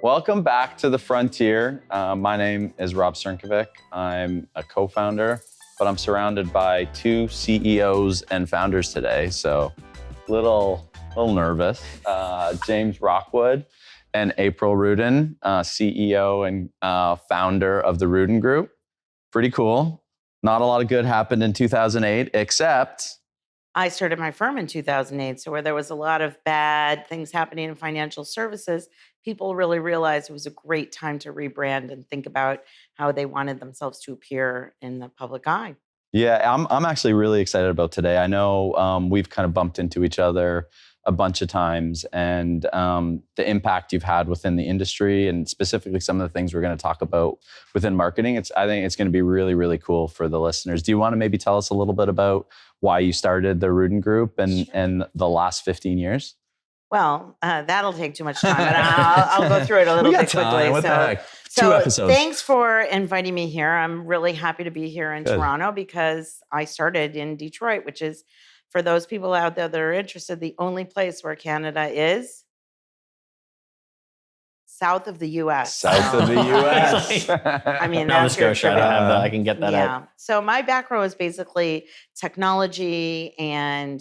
Welcome back to the Frontier. My name is Rob Cernkovic. I'm a co-founder, but I'm surrounded by two CEOs and founders today, so little nervous. James Rockwood and April Rudin, CEO and founder of the Rudin Group. Pretty cool. Not a lot of good happened in 2008, except I started my firm in 2008. So where there was a lot of bad things happening in financial services, people really realized it was a great time to rebrand and think about how they wanted themselves to appear in the public eye. Yeah, I'm actually really excited about today. I know we've kind of bumped into each other a bunch of times, and the impact you've had within the industry, and specifically some of the things we're going to talk about within marketing. I think it's going to be really, really cool for the listeners. Do you want to maybe tell us a little bit about why you started the Rudin Group and the last 15 years? Well, that'll take too much time, but I'll go through it a little bit quickly. What the heck? So 2 episodes. Thanks for inviting me here. I'm really happy to be here in Toronto because I started in Detroit, which is, for those people out there that are interested, the only place where Canada is south of the U.S. South of the U.S. I mean, Nova that's your Scotia. I can get that out. So my background was basically technology and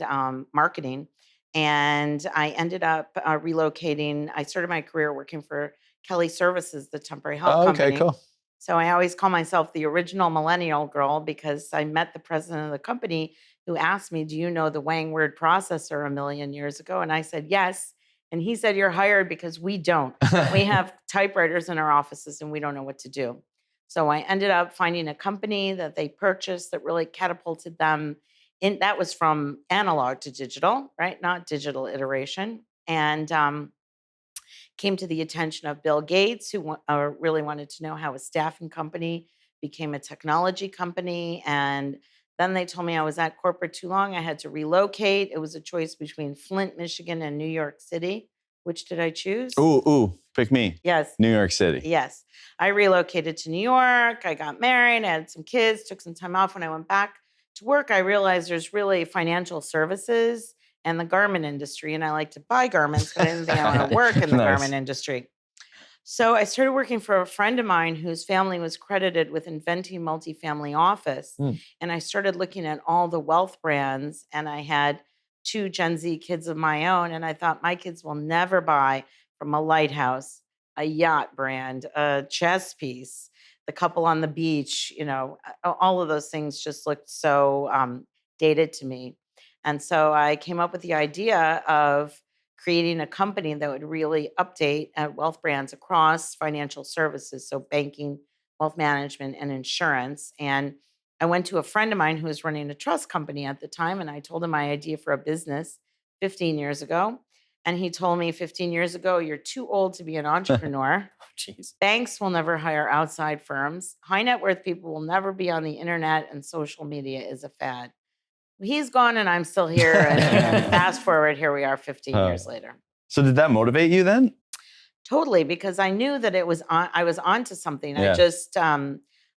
marketing. And I ended up relocating. I started my career working for Kelly Services, the temporary health company. Okay, cool. So I always call myself the original millennial girl because I met the president of the company who asked me, do you know the Wang word processor a million years ago? And I said, yes. And he said, you're hired because we don't. We have typewriters in our offices and we don't know what to do. So I ended up finding a company that they purchased that really catapulted them. That was from analog to digital, right? Not digital iteration. And came to the attention of Bill Gates, who really wanted to know how a staffing company became a technology company. And then they told me I was at corporate too long. I had to relocate. It was a choice between Flint, Michigan, and New York City. Which did I choose? Ooh, pick me. Yes. New York City. Yes. I relocated to New York. I got married. I had some kids, took some time off. When I went back to work, I realized there's really financial services and the garment industry. And I like to buy garments, but I didn't think I want to work in the garment industry. So I started working for a friend of mine whose family was credited with inventing multifamily office. And I started looking at all the wealth brands, and I had 2 Gen Z kids of my own. And I thought my kids will never buy from a Lighthouse, a yacht brand, a chess piece, the couple on the beach, all of those things just looked so dated to me. And so I came up with the idea of creating a company that would really update wealth brands across financial services, so banking, wealth management, and insurance. And I went to a friend of mine who was running a trust company at the time, and I told him my idea for a business 15 years ago. And he told me 15 years ago, you're too old to be an entrepreneur. Jeez. Banks will never hire outside firms. High net worth people will never be on the internet, and social media is a fad. He's gone and I'm still here. And fast forward, here we are 15 years later. So did that motivate you then? Totally, because I knew that I was onto something. Yeah.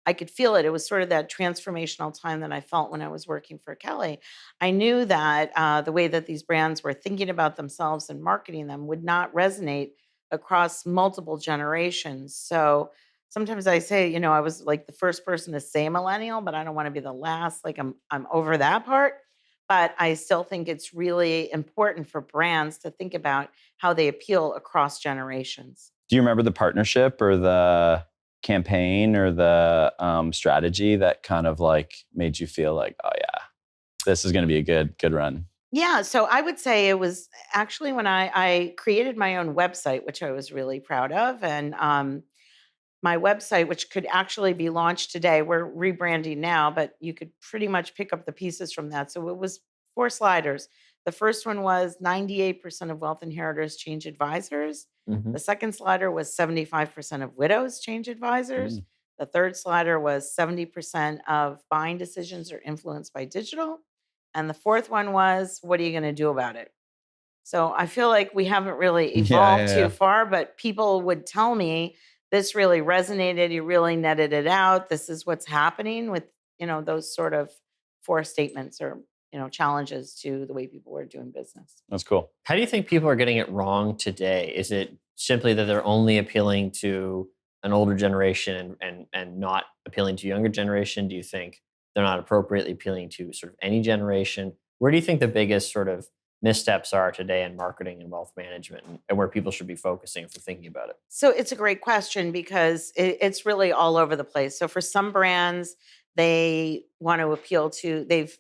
I could feel it. It was sort of that transformational time that I felt when I was working for Kelly. I knew that the way that these brands were thinking about themselves and marketing them would not resonate across multiple generations. So sometimes I say, I was like the first person to say millennial, but I don't want to be the last. Like I'm over that part. But I still think it's really important for brands to think about how they appeal across generations. Do you remember the partnership or the campaign or the strategy that kind of like made you feel like, oh yeah, this is going to be a good run? Yeah, so I would say it was actually when I created my own website, which I was really proud of. And my website, which could actually be launched today. We're rebranding now, but you could pretty much pick up the pieces from that. So it was 4 sliders. The first one was 98% of wealth inheritors change advisors. Mm-hmm. The second slider was 75% of widows change advisors. The third slider was 70% of buying decisions are influenced by digital. And the fourth one was, what are you going to do about it? So I feel like we haven't really evolved too far, but people would tell me, this really resonated. You really netted it out. This is what's happening with, those sort of 4 statements or, challenges to the way people are doing business. That's cool. How do you think people are getting it wrong today? Is it simply that they're only appealing to an older generation and not appealing to younger generation? Do you think they're not appropriately appealing to sort of any generation? Where do you think the biggest sort of missteps are today in marketing and wealth management, and where people should be focusing if they're thinking about it? So it's a great question because it's really all over the place. So for some brands, they want to appeal to, they've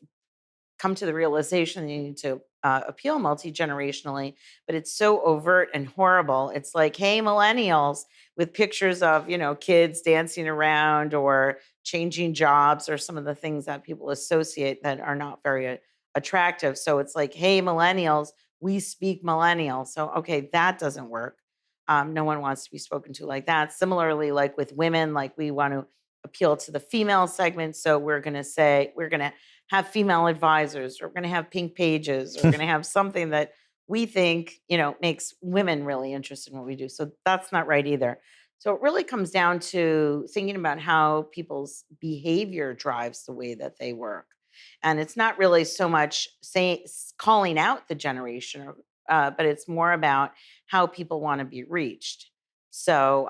come to the realization they need to appeal multi-generationally, but it's so overt and horrible. It's like, hey, millennials, with pictures of, kids dancing around or changing jobs or some of the things that people associate that are not very attractive. So it's like, hey, millennials, we speak millennial. So, okay, that doesn't work. No one wants to be spoken to like that. Similarly, like with women, like we want to appeal to the female segment. So we're going to say, we're going to have female advisors, or we're going to have pink pages, or we're going to have something that we think, makes women really interested in what we do. So that's not right either. So it really comes down to thinking about how people's behavior drives the way that they work. And it's not really so much calling out the generation, but it's more about how people want to be reached. So,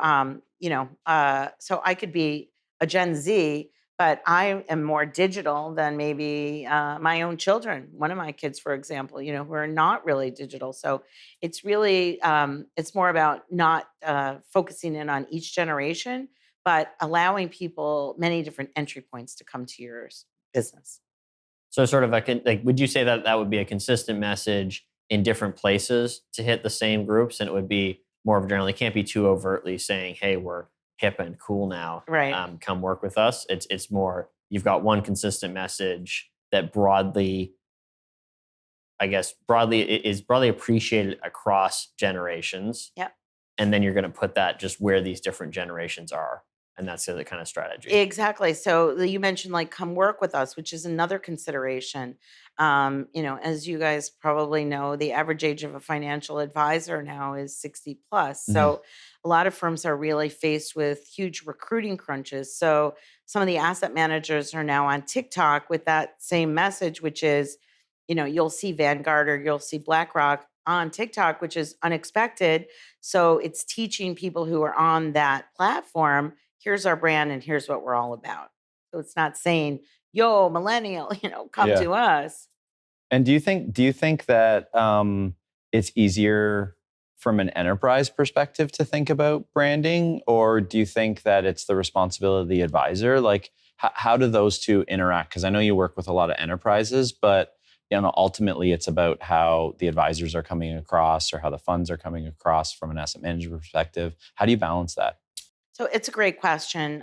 so I could be a Gen Z, but I am more digital than maybe my own children. One of my kids, for example, who are not really digital. So it's really, it's more about not focusing in on each generation, but allowing people many different entry points to come to your business. So sort of like, would you say that that would be a consistent message in different places to hit the same groups, and it would be more of a general? It can't be too overtly saying, "Hey, we're hip and cool now. Right. Come work with us." It's more you've got one consistent message that broadly, I guess, is broadly appreciated across generations, Yep. and then you're going to put that just where these different generations are, and that's the kind of strategy. Exactly. So you mentioned like come work with us, which is another consideration. As you guys probably know, the average age of a financial advisor now is 60 plus. Mhm. So a lot of firms are really faced with huge recruiting crunches. So some of the asset managers are now on TikTok with that same message, which is, you'll see Vanguard or you'll see BlackRock on TikTok, which is unexpected. So it's teaching people who are on that platform, here's our brand and here's what we're all about. So it's not saying, yo, millennial, come Yeah. to us. And do you think that it's easier from an enterprise perspective to think about branding, or do you think that it's the responsibility of the advisor? Like, how do those two interact? Because I know you work with a lot of enterprises, but ultimately it's about how the advisors are coming across or how the funds are coming across from an asset management perspective. How do you balance that? So it's a great question.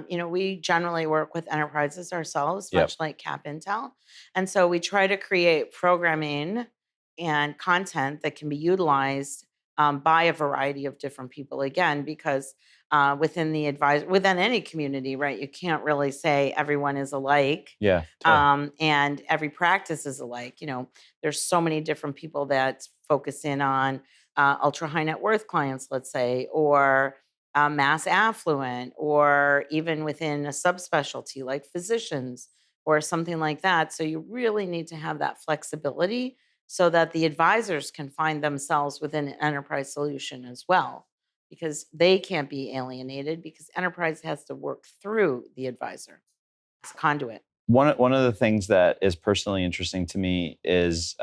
We generally work with enterprises ourselves, Yep. much like Cap Intel. And so we try to create programming and content that can be utilized by a variety of different people. Again, because within any community, right, you can't really say everyone is alike. Yeah. Totally. And every practice is alike. There's so many different people that focus in on ultra high net worth clients, let's say, or mass affluent, or even within a subspecialty like physicians or something like that. So you really need to have that flexibility so that the advisors can find themselves within an enterprise solution as well, because they can't be alienated because enterprise has to work through the advisor. It's a conduit. One of the things that is personally interesting to me is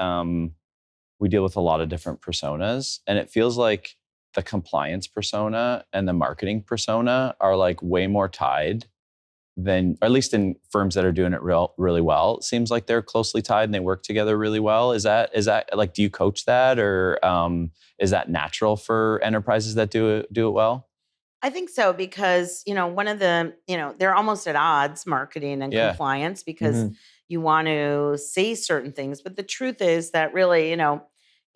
we deal with a lot of different personas, and it feels like the compliance persona and the marketing persona are like way more tied than, or at least in firms that are doing it really well. It seems like they're closely tied and they work together really well. Is that like, do you coach that, or is that natural for enterprises that do it well? I think so because, one of the, they're almost at odds, marketing and Yeah. compliance, because Mhm. you want to say certain things. But the truth is that really,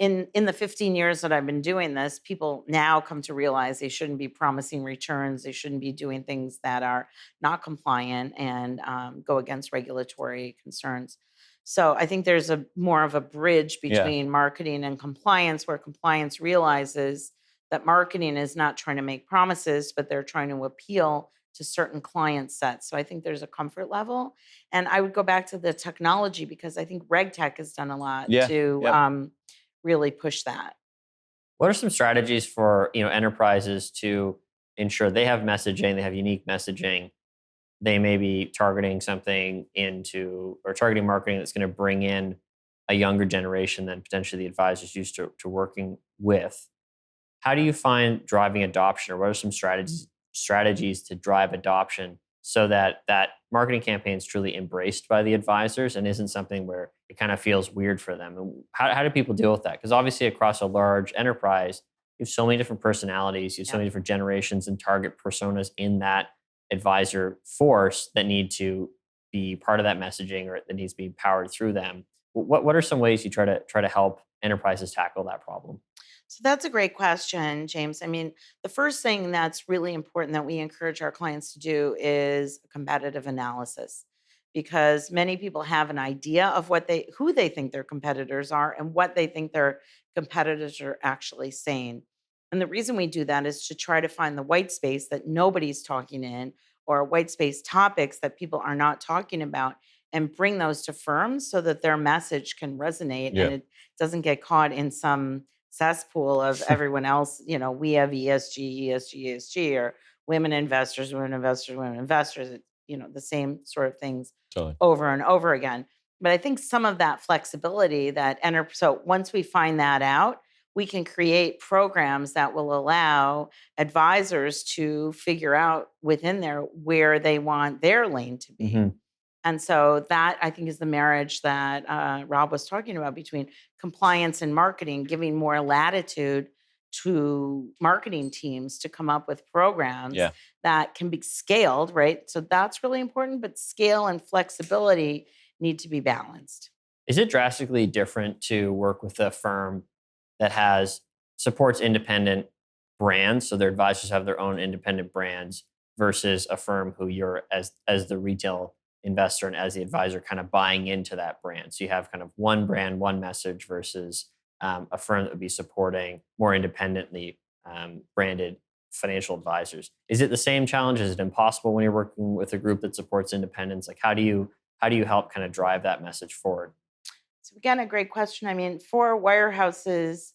in the 15 years that I've been doing this, people now come to realize they shouldn't be promising returns. They shouldn't be doing things that are not compliant and go against regulatory concerns. So I think there's a more of a bridge Yeah. between marketing and compliance, where compliance realizes that marketing is not trying to make promises, but they're trying to appeal to certain client sets. So I think there's a comfort level. And I would go back to the technology because I think RegTech has done a lot Yeah. to Yep. really push that. What are some strategies for enterprises to ensure they have messaging, they have unique messaging, they may be targeting something into or targeting marketing that's going to bring in a younger generation than potentially the advisors used to working with. How do you find driving adoption, or what are some strategies to drive adoption so that that marketing campaign is truly embraced by the advisors and isn't something where it kind of feels weird for them? And how do people deal with that? Because obviously, across a large enterprise, you have so many different personalities, you have so Yeah. many different generations and target personas in that advisor force that need to be part of that messaging or that needs to be powered through them. What are some ways you try to help enterprises tackle that problem? So that's a great question, James. I mean, the first thing that's really important that we encourage our clients to do is a competitive analysis because many people have an idea of who they think their competitors are and what they think their competitors are actually saying. And the reason we do that is to try to find the white space that nobody's talking in or white space topics that people are not talking about and bring those to firms so that their message can resonate Yeah. and it doesn't get caught in some cesspool of everyone else. We have ESG, ESG, ESG, or women investors, women investors. The same sort of things Totally. over and over again. But I think some of that flexibility that enter. So once we find that out, we can create programs that will allow advisors to figure out within there where they want their lane to be. Mhm. And so that I think is the marriage that Rob was talking about between compliance and marketing, giving more latitude to marketing teams to come up with programs Yeah. that can be scaled, right? So that's really important, but scale and flexibility need to be balanced. Is it drastically different to work with a firm that has supports independent brands, so their advisors have their own independent brands, versus a firm who you're as the retail investor and as the advisor kind of buying into that brand? So you have kind of one brand, one message versus a firm that would be supporting more independently branded financial advisors. Is it the same challenge? Is it impossible when you're working with a group that supports independence? Like how do you help kind of drive that message forward? So again, a great question. I mean, for wirehouses,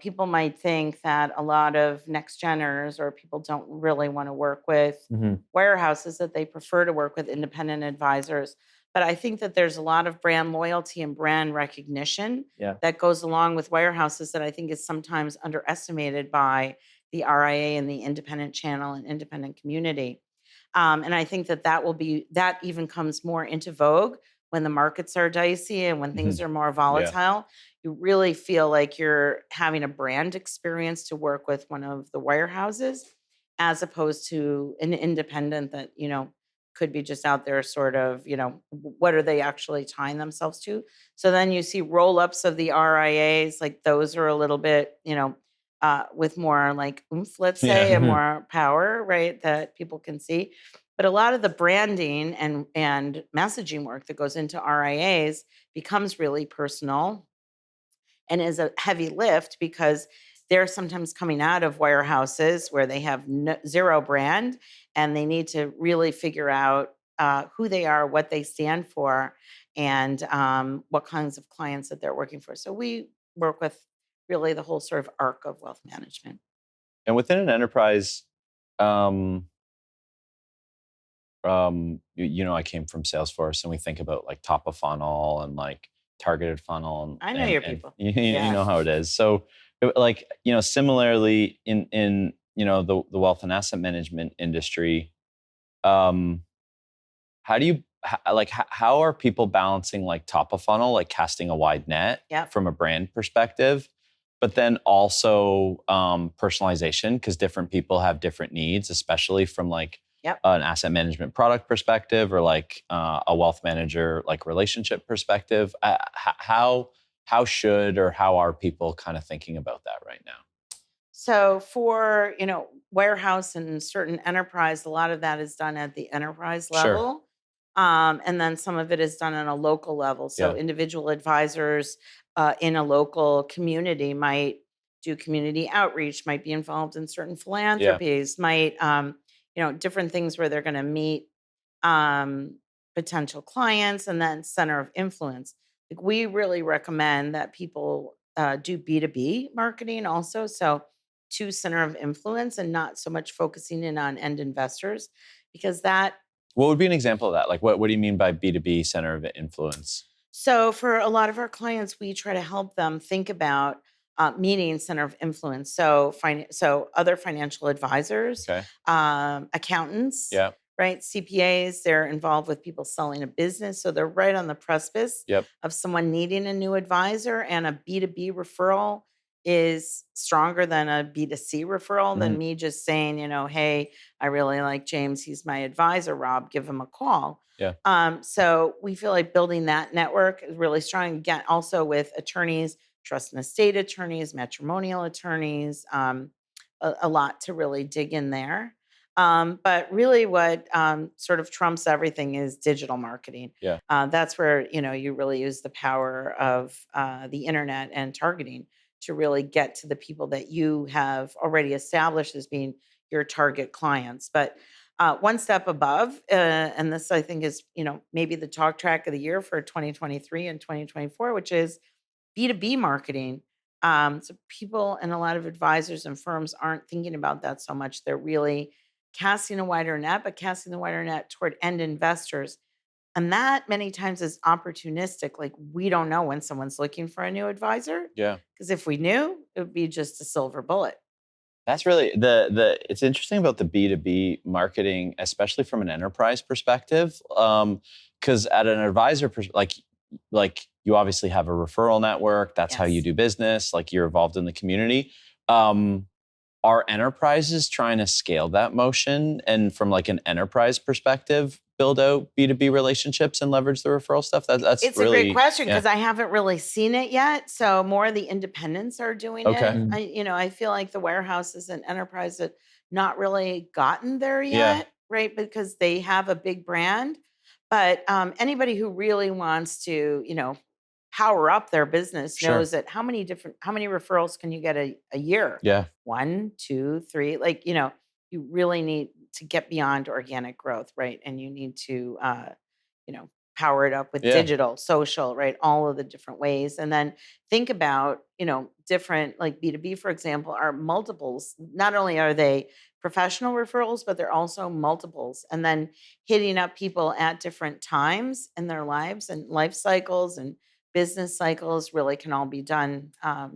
people might think that a lot of next geners or people don't really want to work with Mhm. wirehouses, that they prefer to work with independent advisors. But I think that there's a lot of brand loyalty and brand recognition Yeah. that goes along with wirehouses that I think is sometimes underestimated by the RIA and the independent channel and independent community. And I think that even comes more into vogue when the markets are dicey and when things Mhm. are more Yeah. volatile. You really feel like you're having a brand experience to work with one of the wirehouses as opposed to an independent that, could be just out there sort of, what are they actually tying themselves to? So then you see roll ups of the RIAs, like those are a little bit, with more like oomph, let's Yeah. say, and Mhm. more power, right? That people can see. But a lot of the branding and messaging work that goes into RIAs becomes really personal and is a heavy lift because they're sometimes coming out of wirehouses where they have zero brand and they need to really figure out who they are, what they stand for, and what kinds of clients that they're working for. So we work with really the whole sort of arc of wealth management. And within an enterprise, um, I came from Salesforce, and we think about like top of funnel and like targeted funnel, I know and your and people. you Yeah. know how it is. So, like similarly in the wealth and asset management industry, um, how do you how are people balancing like top of funnel, like casting a wide net Yep. from a brand perspective, but then also personalization because different people have different needs, especially from like Yep. an asset management product perspective or like a wealth manager like relationship perspective. How should or how are people kind of thinking about that right now? So for, warehouse and certain enterprise, a lot of that is done at the enterprise Sure. level. And then some of it is done on a local level. So Yeah. individual advisors in a local community might do community outreach, might be involved in certain Yeah. philanthropies, might, different things where they're going to meet um, potential clients and then center of influence. Like we really recommend that people do B2B marketing also. So to center of influence and not so much focusing in on end investors, because that. What would be an example of that? Like, what do you mean by B2B center of influence? So for a lot of our clients, we try to help them think about meeting center of influence. So so other financial advisors, Okay. accountants, Yeah. right? CPAs, they're involved with people selling a business. So they're right on the precipice Yep. of someone needing a new advisor, and a B2B referral is stronger than a B2C referral, than me just saying, hey, I really like James. He's my advisor. Rob, give him a call. Yeah. So we feel like building that network is really strong. Again, also with attorneys, trust and estate attorneys, matrimonial attorneys, a lot to really dig in there. But really what sort of trumps everything is digital marketing. Yeah. That's where, you really use the power of the internet and targeting to really get to the people that you have already established as being your target clients. But one step above, and this I think is, maybe the talk track of the year for 2023 and 2024, which is B2B marketing. So people and a lot of advisors and firms aren't thinking about that so much. They're really casting a wider net, but casting the wider net toward end investors. And that many times is opportunistic. Like, we don't know when someone's looking for a new advisor. Yeah. Because if we knew, it would be just a silver bullet. That's really it's interesting about the B2B marketing, especially from an enterprise perspective. Because at an advisor, like you obviously have a referral network. That's how you Yes. do business. Like, you're involved in the community. Are enterprises trying to scale that motion, and from like an enterprise perspective, build out B2B relationships and leverage the referral stuff? That's It's really a great question, yeah. because I haven't really seen it yet. So more of the independents are doing Okay. it. I feel like the warehouses and enterprise have not really gotten there Yeah. yet, right? Because they have a big brand. But anybody who really wants to, power up their business Sure. knows that how many referrals can you get a year? Yeah. 1, 2, 3. Like, you really need to get beyond organic growth, right? And you need to power it up with Yeah. digital, social, right? All of the different ways. And then think about, different, like B2B, for example, are multiples. Not only are they professional referrals, but they're also multiples. And then hitting up people at different times in their lives and life cycles and business cycles really can all be done. I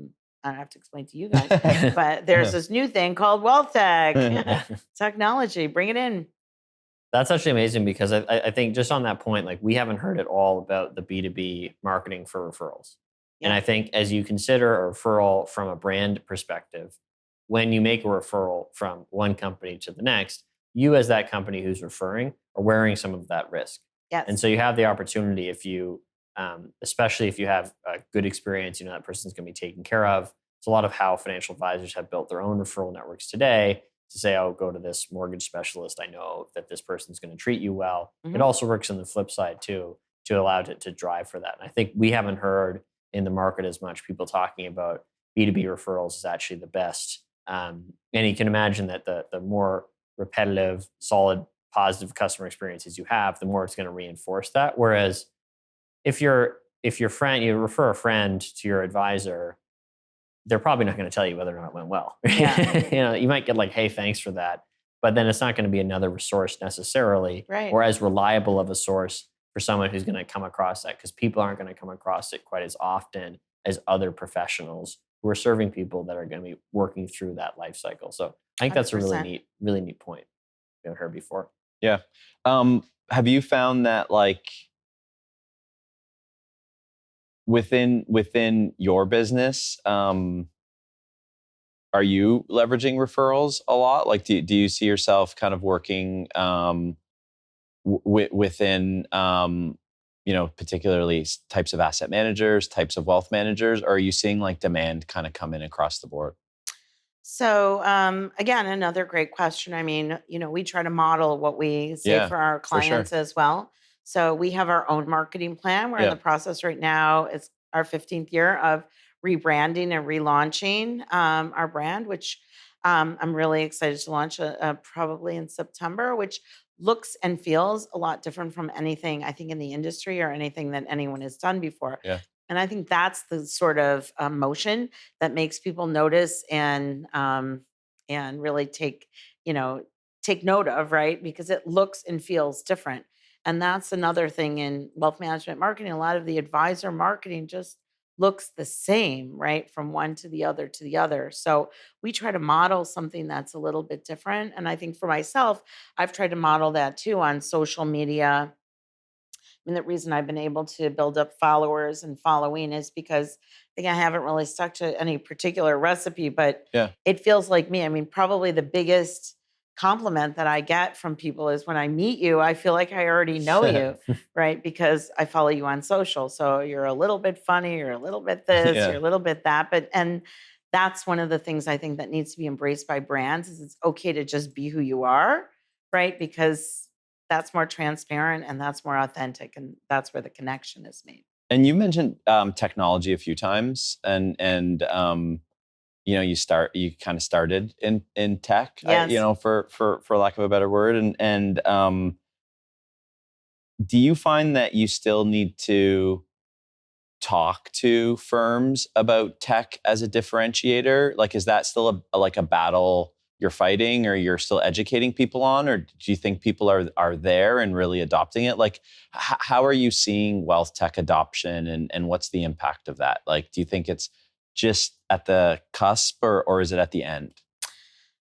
don't have to explain to you guys, but there's this new thing called wealth tech, technology. Bring it in. That's actually amazing, because I think just on that point, like, we haven't heard at all about the B2B marketing for referrals. And Yeah. I think as you consider a referral from a brand perspective, when you make a referral from one company to the next, you as that company who's referring are wearing some of that risk. Yes. And so you have the opportunity, if you, especially if you have a good experience, that person's going to be taken care of. It's a lot of how financial advisors have built their own referral networks today, to say, oh, go to this mortgage specialist. I know that this person's going to treat you well. It Mhm. also works on the flip side too, to allow it to drive for that. And I think we haven't heard in the market as much people talking about B2B referrals is actually the best. And you can imagine that the more repetitive, solid, positive customer experiences you have, the more it's going to reinforce that. Whereas if your friend, you refer a friend to your advisor, they're probably not going to tell you whether or not it went well. Yeah. You might get like, hey, thanks for that. But then it's not going to be another resource necessarily, Right. or as reliable of a source for someone who's going to come across that, because people aren't going to come across it quite as often as other professionals who are serving people that are going to be working through that life cycle. So I think that's a 100%. really neat point we haven't heard before. Yeah. Have you found that, like, within your business, are you leveraging referrals a lot? Like, do you see yourself kind of working within particularly types of asset managers, types of wealth managers? Or are you seeing like demand kind of come in across the board? So again, another great question. I mean, we try to model what we say Yeah, for our for sure. clients as well. So we have our own marketing plan. We're in Yeah. the process right now. It's our 15th year of rebranding and relaunching our brand, which I'm really excited to launch probably in September, which looks and feels a lot different from anything I think in the industry or anything that anyone has done before. Yeah. And I think that's the sort of motion that makes people notice and really take note of, right? Because it looks and feels different. And that's another thing in wealth management marketing. A lot of the advisor marketing just looks the same, right? From one to the other to the other. So we try to model something that's a little bit different. And I think for myself, I've tried to model that too on social media. I mean, the reason I've been able to build up followers and following is because I think I haven't really stuck to any particular recipe, but Yeah. it feels like me. I mean, probably the biggest compliment that I get from people is when I meet you, I feel like I already know you, right? Because I follow you on social. So you're a little bit funny, you're a little bit this, you're Yeah. a little bit that. And that's one of the things I think that needs to be embraced by brands is it's okay to just be who you are, right? Because that's more transparent and that's more authentic, and that's where the connection is made. And you mentioned technology a few times, and you kind of started in tech, Yes. for lack of a better word, and do you find that you still need to talk to firms about tech as a differentiator? Like, is that still like a battle you're fighting, or you're still educating people on, or do you think people are there and really adopting it? Like, how are you seeing wealth tech adoption, and what's the impact of that? Like, do you think it's just at the cusp, or is it at the end?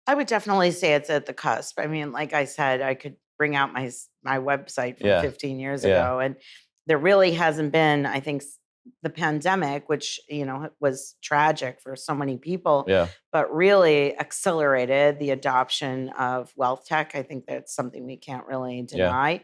I would definitely say it's at the cusp. I mean, like I said, I could bring out my website from Yeah, 15 years yeah, ago, and there really hasn't been, I think, the pandemic, which was tragic for so many people, yeah, but really accelerated the adoption of wealth tech. I think that's something we can't really yeah, deny.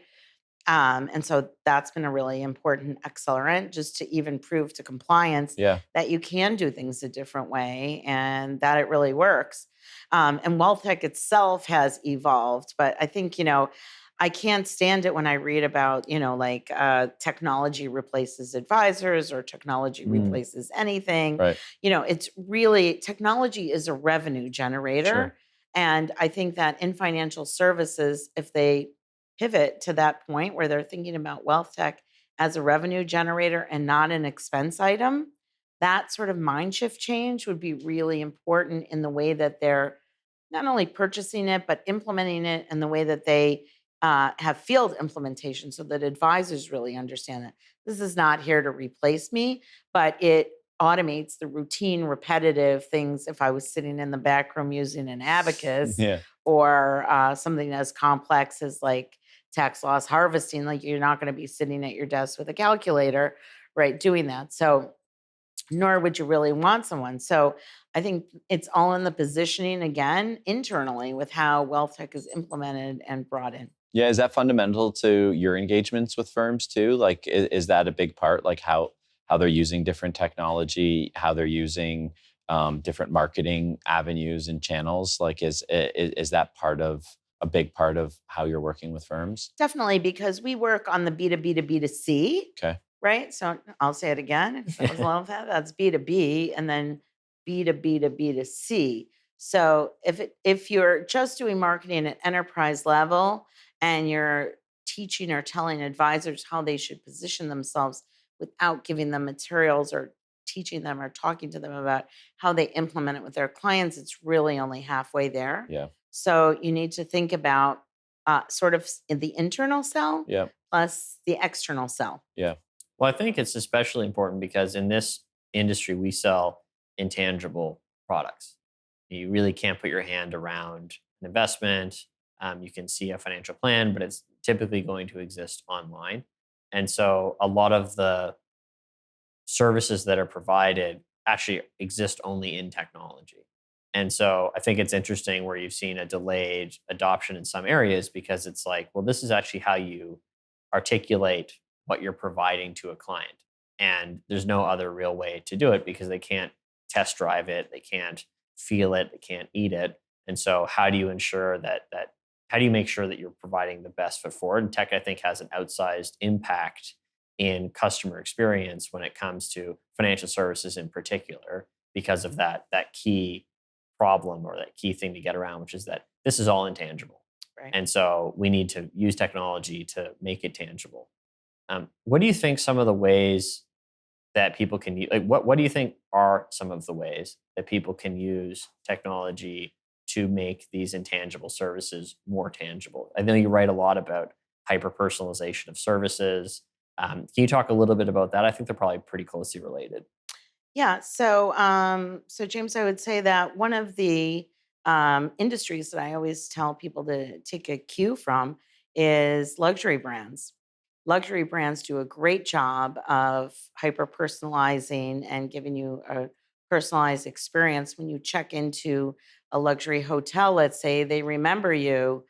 And so that's been a really important accelerant just to even prove to compliance yeah, that you can do things a different way and that it really works. And wealth tech itself has evolved, but I think, I can't stand it when I read about, like technology replaces advisors or technology mm, replaces anything. right, It's really technology is a revenue sure, generator. And I think that in financial services, if they pivot to that point where they're thinking about wealth tech as a revenue generator and not an expense item, that sort of mind shift change would be really important in the way that they're not only purchasing it, but implementing it in the way that they have field implementation so that advisors really understand that this is not here to replace me, but it automates the routine, repetitive things. If I was sitting in the back room using an abacus yeah, or something as complex as like tax loss harvesting, like you're not going to be sitting at your desk with a calculator, right, doing that. So nor would you really want someone. So I think it's all in the positioning again internally with how wealth tech is implemented and brought in. yeah. Is that fundamental to your engagements with firms too? Like, is that a big part? Like how they're using different technology, how they're using different marketing avenues and channels? Like, is that part of a big part of how you're working with firms? Definitely, because we work on the B2B to B2C, Okay. right? So I'll say it again because that was a little fast. That's B2B and then B2B to B2C. So if you're just doing marketing at enterprise level and you're teaching or telling advisors how they should position themselves without giving them materials or teaching them or talking to them about how they implement it with their clients, it's really only halfway there. Yeah. So you need to think about sort of in the internal cell Yeah. plus the external cell. Yeah. Well, I think it's especially important because in this industry, we sell intangible products. You really can't put your hand around an investment. You can see a financial plan, but it's typically going to exist online. And so a lot of the services that are provided actually exist only in technology. And so I think it's interesting where you've seen a delayed adoption in some areas because it's like, well, this is actually how you articulate what you're providing to a client. And there's no other real way to do it because they can't test drive it, they can't feel it, they can't eat it. And so how do you ensure that how do you make sure that you're providing the best foot forward? And tech, I think, has an outsized impact in customer experience when it comes to financial services in particular because of that key problem or that key thing to get around, which is that this is all intangible. Right. And so we need to use technology to make it tangible. What do you think some of the ways that people can use? Like, what do you think are some of the ways that people can use technology to make these intangible services more tangible? I know you write a lot about hyper personalization of services. Can you talk a little bit about that? I think they're probably pretty closely related. Yeah. So James, I would say that one of the industries that I always tell people to take a cue from is luxury brands. Luxury brands do a great job of hyper personalizing and giving you a personalized experience when you check into a luxury hotel. Let's say they remember you.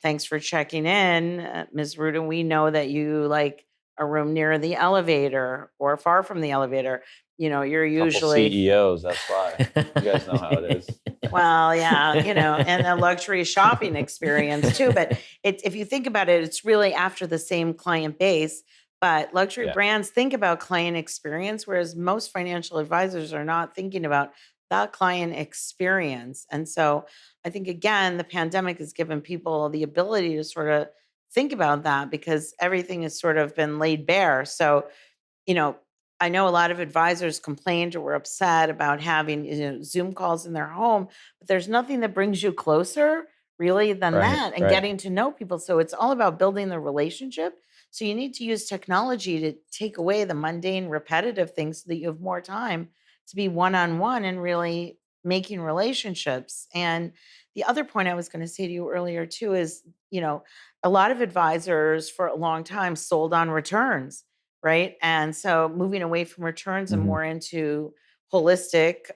Thanks for checking in, Ms. Rudin. We know that you like a room near the elevator or far from the elevator. You're Couple usually, CEOs, that's why. You guys know how it is. well, yeah, and a luxury shopping experience too. But if you think about it, it's really after the same client base. But luxury Yeah. brands think about client experience, whereas most financial advisors are not thinking about that client experience. And so I think, again, the pandemic has given people the ability to sort of think about that because everything has sort of been laid bare. So you know, I know a lot of advisors complained or were upset about having Zoom calls in their home, but there's nothing that brings you closer really than Right, that and right. getting to know people. So it's all about building the relationship. So you need to use technology to take away the mundane, repetitive things so that you have more time to be one on one and really making relationships. And the other point I was going to say to you earlier, too, is, a lot of advisors for a long time sold on returns, right? And so moving away from returns and Mhm. more into holistic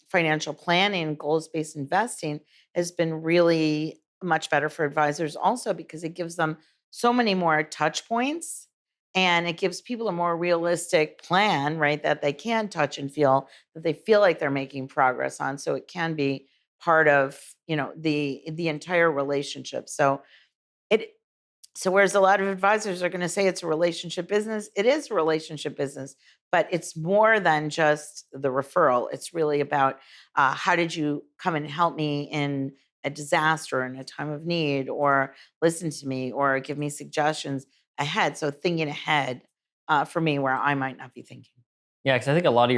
financial planning, goals based investing has been really much better for advisors also because it gives them so many more touch points and it gives people a more realistic plan, right? That they can touch and feel that they feel like they're making progress on. So it can be part of, the entire relationship. It whereas a lot of advisors are going to say it's a relationship business, it is a relationship business, but it's more than just the referral. It's really about how did you come and help me in a disaster, in a time of need, or listen to me, or give me suggestions ahead. So thinking ahead for me where I might not be thinking. Yeah, because I think a lot of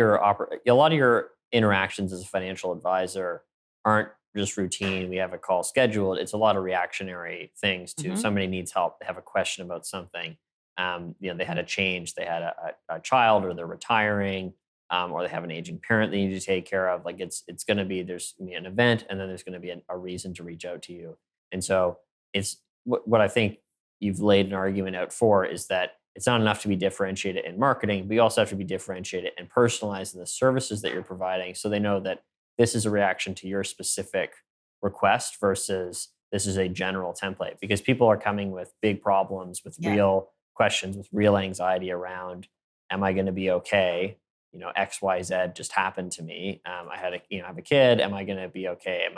your interactions as a financial advisor aren't just routine. We have a call scheduled. It's a lot of reactionary things too. Hmm. Somebody needs help. They have a question about something. They had a change. They had a child, or they're retiring, or they have an aging parent they need to take care of. Like it's going to be there's gonna be an event, and then there's going to be a reason to reach out to you. And so it's what I think you've laid an argument out for is that it's not enough to be differentiated in marketing, but you also have to be differentiated and personalized in the services that you're providing so they know that this is a reaction to your specific request versus this is a general template because people are coming with big problems, with Yeah. real questions, with real anxiety around, am I going to be okay? XYZ just happened to me. I had I have a kid. Am I going to be okay?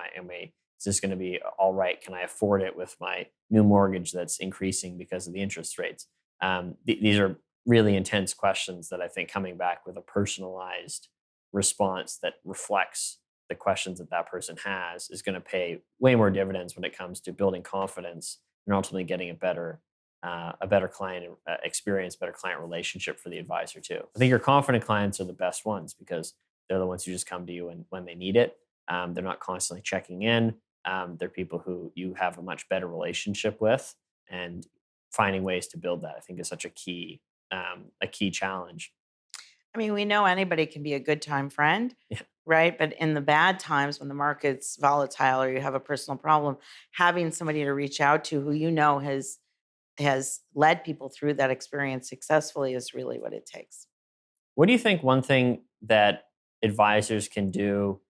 Is this going to be all right? Can I afford it with my new mortgage that's increasing because of the interest rates? These are really intense questions that I think coming back with a personalized response that reflects the questions that that person has is going to pay way more dividends when it comes to building confidence and ultimately getting a better client experience, better client relationship for the advisor too. I think your confident clients are the best ones because they're the ones who just come to you when they need it. They're not constantly checking in. They're people who you have a much better relationship with, and finding ways to build that I think is such a key challenge. I mean, we know anybody can be a good time friend, Yeah. right? But in the bad times when the market's volatile or you have a personal problem, having somebody to reach out to who has led people through that experience successfully is really what it takes. What do you think one thing that advisors can do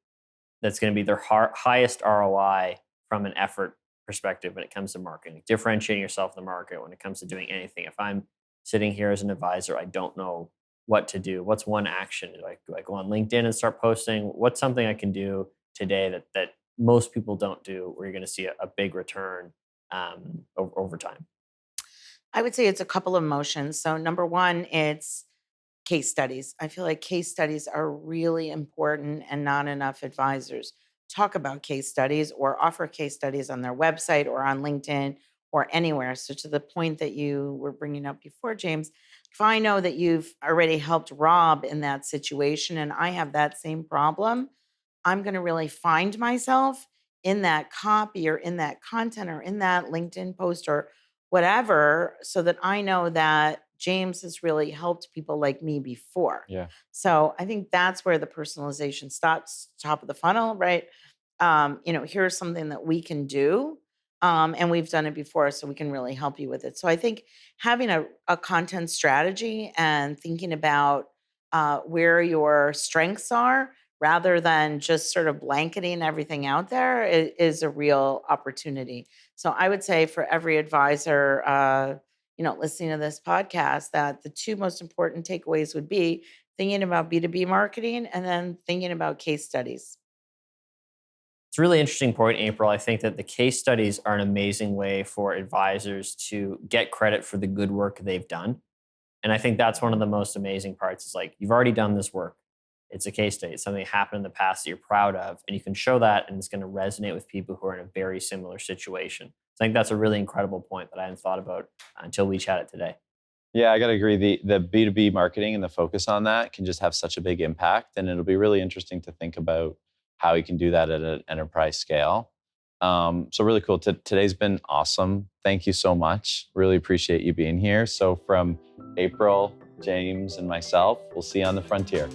that's going to be their highest ROI from an effort perspective when it comes to marketing, differentiating yourself in the market when it comes to doing anything? If I'm sitting here as an advisor, I don't know what to do. What's one action? Do I go on LinkedIn and start posting? What's something I can do today that most people don't do where you're going to see a big return over time? I would say it's a couple of motions. So number one, it's case studies. I feel like case studies are really important and not enough advisors talk about case studies or offer case studies on their website or on LinkedIn or anywhere. So to the point that you were bringing up before, James, if I know that you've already helped Rob in that situation and I have that same problem, I'm going to really find myself in that copy or in that content or in that LinkedIn post or whatever, so that I know that James has really helped people like me before. Yeah. So I think that's where the personalization starts, top of the funnel, right? Here's something that we can do. And we've done it before, so we can really help you with it. So I think having a content strategy and thinking about where your strengths are rather than just sort of blanketing everything out there is a real opportunity. So I would say for every advisor, listening to this podcast, that the two most important takeaways would be thinking about B2B marketing and then thinking about case studies. It's a really interesting point, April. I think that the case studies are an amazing way for advisors to get credit for the good work they've done. And I think that's one of the most amazing parts is like, you've already done this work. It's a case study. It's something that happened in the past that you're proud of. And you can show that and it's going to resonate with people who are in a very similar situation. So I think that's a really incredible point that I hadn't thought about until we chatted today. Yeah, I got to agree. The B2B marketing and the focus on that can just have such a big impact. And it'll be really interesting to think about how you can do that at an enterprise scale. So really cool. Today's been awesome. Thank you so much. Really appreciate you being here. So from April, James, and myself, we'll see you on the frontier.